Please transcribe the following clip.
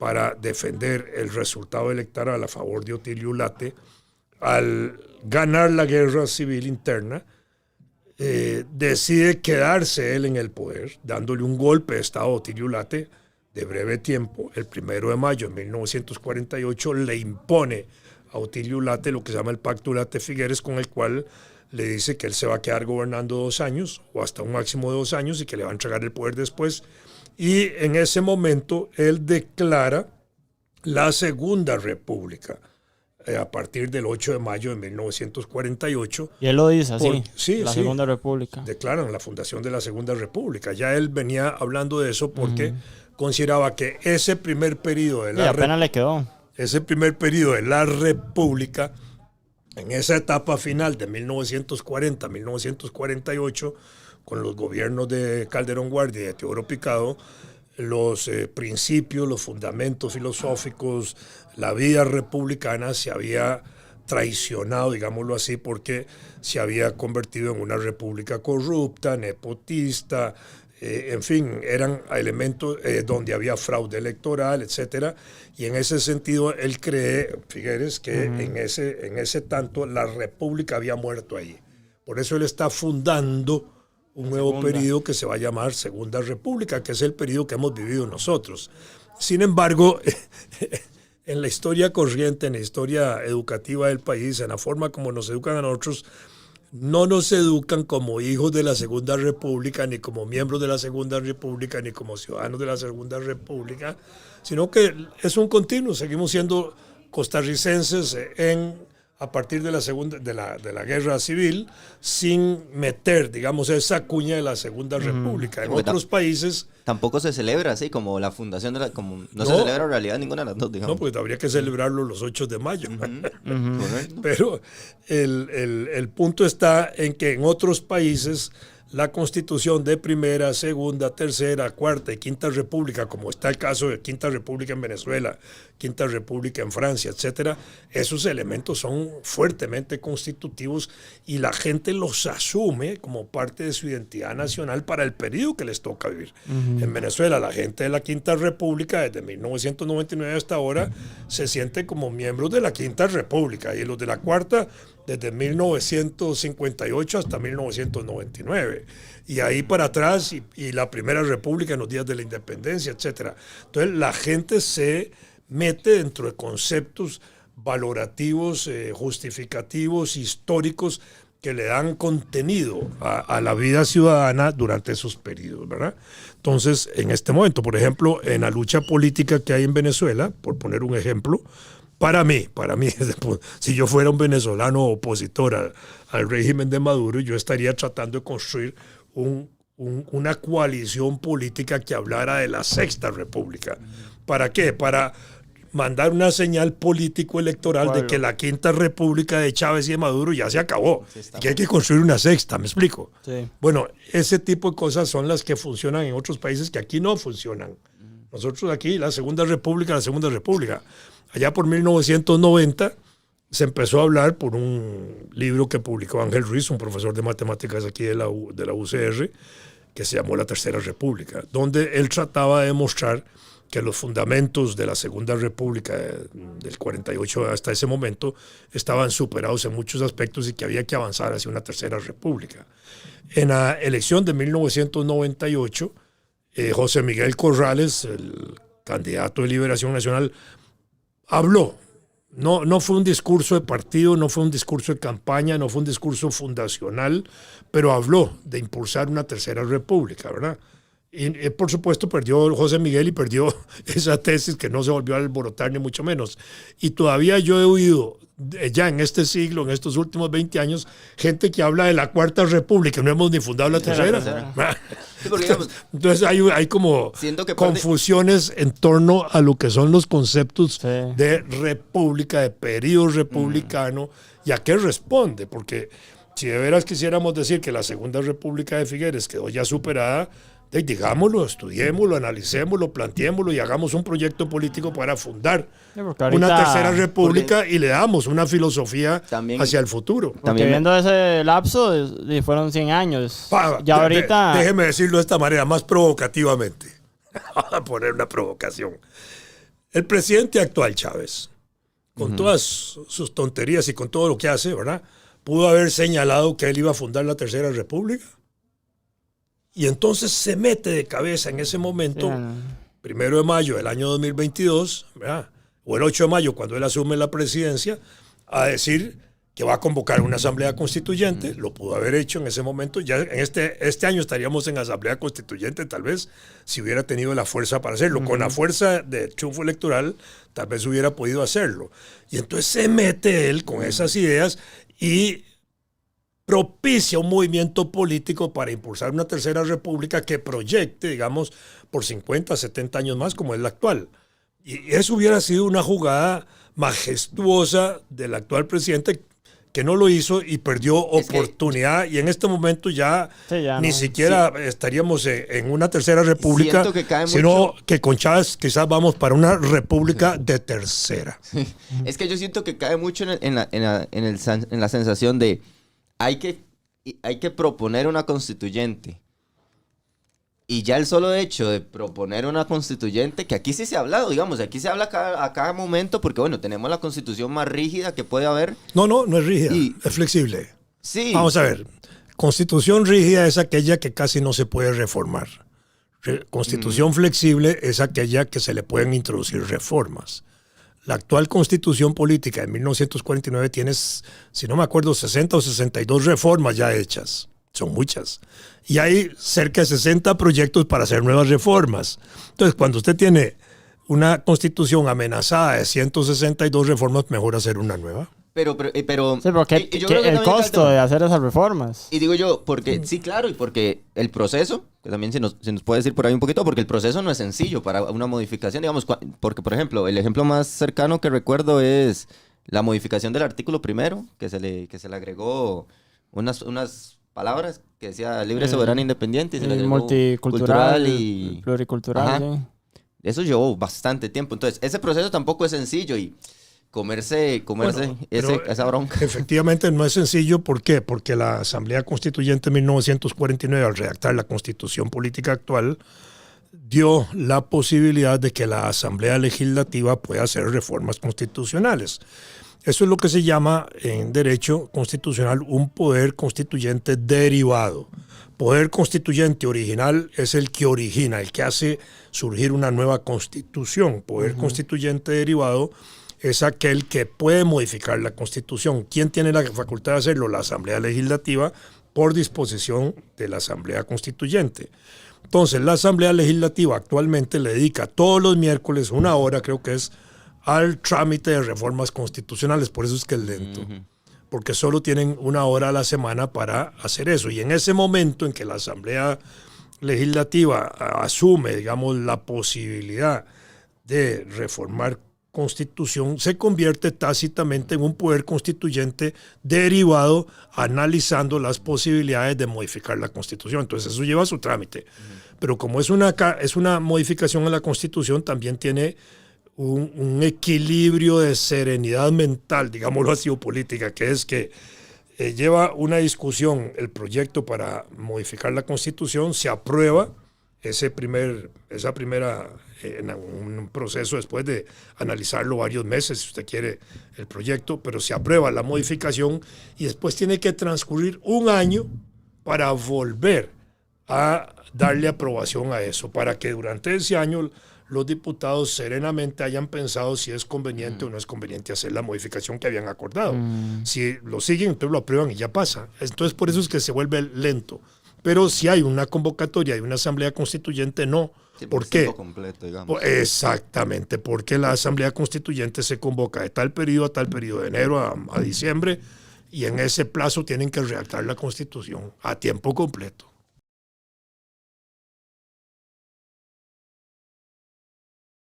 para defender el resultado electoral a favor de Otilio Ulate, al ganar la guerra civil interna, decide quedarse él en el poder, dándole un golpe de Estado a Otilio Ulate de breve tiempo. El 1 de mayo de 1948 le impone a Otilio Ulate lo que se llama el Pacto Ulate-Figueres, con el cual le dice que él se va a quedar gobernando 2 años o hasta un máximo de 2 años y que le va a entregar el poder después. Y en ese momento él declara la Segunda República a partir del 8 de mayo de 1948. Y él lo dice así, sí, la Segunda República. Declaran la fundación de la Segunda República. Ya él venía hablando de eso porque consideraba que ese primer periodo de la apenas le quedó. Ese primer periodo de la República, en esa etapa final de 1940-1948, con los gobiernos de Calderón Guardia y de Teodoro Picado, los principios, los fundamentos filosóficos, la vida republicana se había traicionado, digámoslo así, porque se había convertido en una república corrupta, nepotista, en fin, eran elementos donde había fraude electoral, etcétera, y en ese sentido él cree, Figueres, que en ese tanto la república había muerto ahí. Por eso él está fundando un nuevo periodo que se va a llamar Segunda República, que es el periodo que hemos vivido nosotros. Sin embargo, en la historia corriente, en la historia educativa del país, en la forma como nos educan a nosotros, no nos educan como hijos de la Segunda República, ni como miembros de la Segunda República, ni como ciudadanos de la Segunda República, sino que es un continuo. Seguimos siendo costarricenses a partir de la guerra civil, sin meter, digamos, esa cuña de la Segunda República. En otros países... Tampoco se celebra así, como la fundación de la... No se celebra en realidad ninguna de las dos, digamos. No, porque habría que celebrarlo los 8 de mayo. Pero el punto está en que en otros países la constitución de Primera, Segunda, Tercera, Cuarta y Quinta República, como está el caso de Quinta República en Venezuela, Quinta República en Francia, etcétera, esos elementos son fuertemente constitutivos y la gente los asume como parte de su identidad nacional para el periodo que les toca vivir. En Venezuela, la gente de la Quinta República, desde 1999 hasta ahora, se siente como miembros de la Quinta República, y los de la Cuarta, desde 1958 hasta 1999. Y ahí para atrás, y la Primera República en los días de la Independencia, etcétera. Entonces la gente se mete dentro de conceptos valorativos, justificativos, históricos, que le dan contenido a la vida ciudadana durante esos periodos, ¿verdad? Entonces, en este momento, por ejemplo, en la lucha política que hay en Venezuela, por poner un ejemplo, para mí, si yo fuera un venezolano opositor al régimen de Maduro, yo estaría tratando de construir una coalición política que hablara de la Sexta República. ¿Para qué? Para mandar una señal político-electoral de que la Quinta República de Chávez y de Maduro ya se acabó, y que hay que construir una sexta, ¿me explico? Sí. Bueno, ese tipo de cosas son las que funcionan en otros países que aquí no funcionan. Nosotros aquí, la Segunda República. Allá por 1990 se empezó a hablar por un libro que publicó Ángel Ruiz, un profesor de matemáticas aquí de la UCR, que se llamó La Tercera República, donde él trataba de demostrar que los fundamentos de la Segunda República del 48 hasta ese momento estaban superados en muchos aspectos y que había que avanzar hacia una Tercera República. En la elección de 1998, José Miguel Corrales, el candidato de Liberación Nacional, habló. No fue un discurso de partido, no fue un discurso de campaña, no fue un discurso fundacional, pero habló de impulsar una Tercera República, ¿verdad? Y por supuesto perdió José Miguel y perdió esa tesis, que no se volvió a alborotar ni mucho menos. Y todavía yo he oído, ya en este siglo, en estos últimos 20 años, gente que habla de la Cuarta República, no hemos ni fundado la Tercera. Entonces hay como confusiones en torno a lo que son los conceptos de república, de periodo republicano, y a qué responde, porque si de veras quisiéramos decir que la Segunda República de Figueres quedó ya superada, digámoslo, estudiémoslo, analicémoslo, planteémoslo y hagamos un proyecto político para fundar una Tercera República y le damos una filosofía hacia el futuro. También viendo ese lapso, fueron 100 años. Ya ahorita... Déjeme decirlo de esta manera, más provocativamente. Vamos a poner una provocación. El presidente actual, Chávez, con todas sus tonterías y con todo lo que hace, ¿verdad? Pudo haber señalado que él iba a fundar la Tercera República. Y entonces se mete de cabeza en ese momento, 1 de mayo del año 2022, ¿verdad? O el 8 de mayo, cuando él asume la presidencia, a decir que va a convocar una asamblea constituyente. Lo pudo haber hecho en ese momento. Ya en este año estaríamos en asamblea constituyente, tal vez, si hubiera tenido la fuerza para hacerlo. Con la fuerza de triunfo electoral, tal vez hubiera podido hacerlo. Y entonces se mete él con esas ideas y propicia un movimiento político para impulsar una tercera república que proyecte, digamos, por 50, 70 años más, como es la actual. Y eso hubiera sido una jugada majestuosa del actual presidente, que no lo hizo y perdió oportunidad. Y en este momento ya ni siquiera estaríamos en una tercera república, sino que con Chávez quizás vamos para una república de tercera. Es que yo siento que cae mucho en la sensación de hay que proponer una constituyente. Y ya el solo hecho de proponer una constituyente, que aquí sí se ha hablado, digamos, aquí se habla a cada momento, porque bueno, tenemos la constitución más rígida que puede haber. No es rígida, es flexible. Sí. Vamos a ver, constitución rígida es aquella que casi no se puede reformar. Constitución flexible es aquella que se le pueden introducir reformas. La actual constitución política de 1949 tiene, si no me acuerdo, 60 o 62 reformas ya hechas. Son muchas. Y hay cerca de 60 proyectos para hacer nuevas reformas. Entonces, cuando usted tiene una constitución amenazada de 162 reformas, mejor hacer una nueva. Sí, porque el costo de hacer esas reformas. Y digo yo, porque sí, claro, y porque el proceso, que también se nos puede decir por ahí un poquito, porque el proceso no es sencillo para una modificación, digamos, porque, por ejemplo, el ejemplo más cercano que recuerdo es la modificación del artículo 1, que se le agregó unas palabras que decía libre, soberana, independiente, y se le agregó multicultural y pluricultural. Sí. Eso llevó bastante tiempo. Entonces, ese proceso tampoco es sencillo y comerse esa bronca. Efectivamente no es sencillo. ¿Por qué? Porque la Asamblea Constituyente de 1949, al redactar la Constitución Política actual, dio la posibilidad de que la Asamblea Legislativa pueda hacer reformas constitucionales. Eso es lo que se llama en derecho constitucional un poder constituyente derivado. Poder constituyente original es el que origina, el que hace surgir una nueva constitución. Poder constituyente derivado es aquel que puede modificar la Constitución. ¿Quién tiene la facultad de hacerlo? La Asamblea Legislativa, por disposición de la Asamblea Constituyente. Entonces, la Asamblea Legislativa actualmente le dedica todos los miércoles 1 hora, creo que es, al trámite de reformas constitucionales. Por eso es que es lento. Porque solo tienen 1 hora a la semana para hacer eso. Y en ese momento en que la Asamblea Legislativa asume, digamos, la posibilidad de reformar Constitución, se convierte tácitamente en un poder constituyente derivado, analizando las posibilidades de modificar la Constitución. Entonces eso lleva su trámite. Pero como es una modificación a la Constitución, también tiene un equilibrio de serenidad mental, digámoslo así, o política, que es que lleva una discusión el proyecto para modificar la Constitución, se aprueba en un proceso después de analizarlo varios meses, si usted quiere, el proyecto, pero se aprueba la modificación y después tiene que transcurrir 1 año para volver a darle aprobación a eso, para que durante ese año los diputados serenamente hayan pensado si es conveniente o no es conveniente hacer la modificación que habían acordado. Si lo siguen, entonces lo aprueban y ya pasa. Entonces por eso es que se vuelve lento. Pero si hay una convocatoria de una asamblea constituyente, no. Sí, ¿por qué? Completo, digamos. Exactamente, porque la asamblea constituyente se convoca de tal periodo a tal periodo, de enero a diciembre, y en ese plazo tienen que redactar la constitución a tiempo completo.